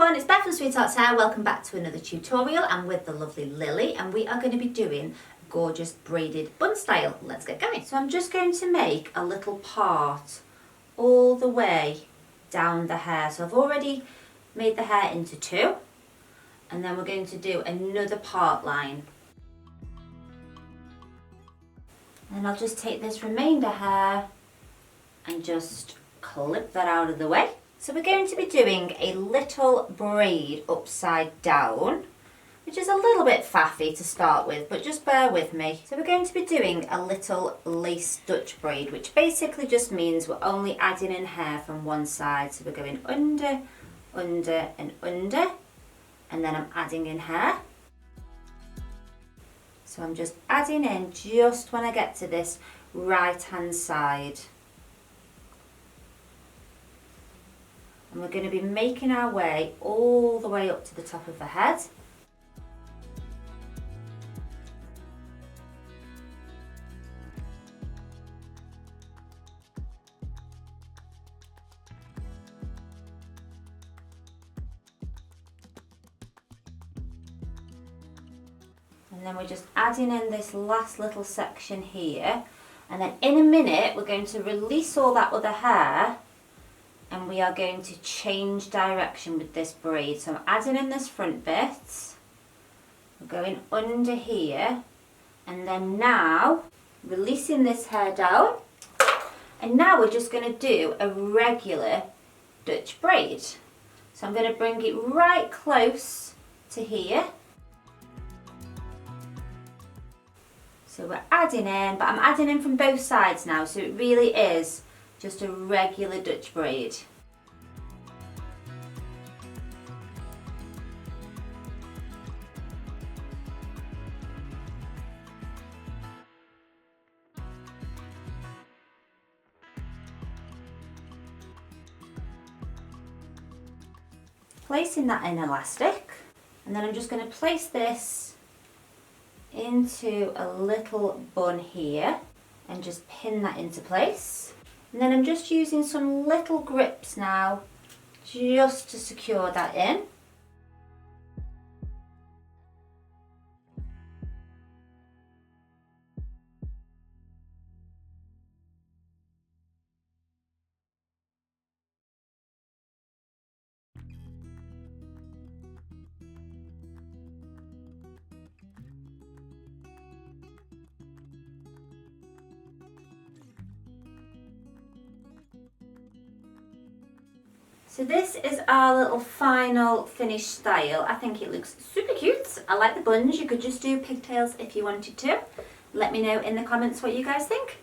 everyone, it's Beth from Sweethearts Hair. Welcome back to another tutorial. I'm with the lovely Lily and we are going to be doing a gorgeous braided bun style. Let's get going. So I'm just going to make a little part all the way down the hair. So I've already made the hair into two and then we're going to do another part line. And I'll just take this remainder hair and just clip that out of the way. So we're going to be doing a little braid upside down, which is a little bit faffy to start with, but just bear with me. So we're going to be doing a little lace Dutch braid, which basically just means we're only adding in hair from one side. So we're going under, under and under, and then I'm adding in hair. So I'm just adding in just when I get to this right hand side. And we're going to be making our way all the way up to the top of the head. And then we're just adding in this last little section here. And then in a minute, we're going to release all that other hair and we are going to change direction with this braid. So I'm adding in this front bit, we're going under here, and then now releasing this hair down, and now we're just going to do a regular Dutch braid. So I'm going to bring it right close to here. So we're adding in, but I'm adding in from both sides now, so it really is just a regular Dutch braid. Placing that in elastic, and then I'm just going to place this into a little bun here and just pin that into place. And then I'm just using some little grips now just to secure that in. So this is our little final finished style. I think it looks super cute. I like the buns. You could just do pigtails if you wanted to. Let me know in the comments what you guys think.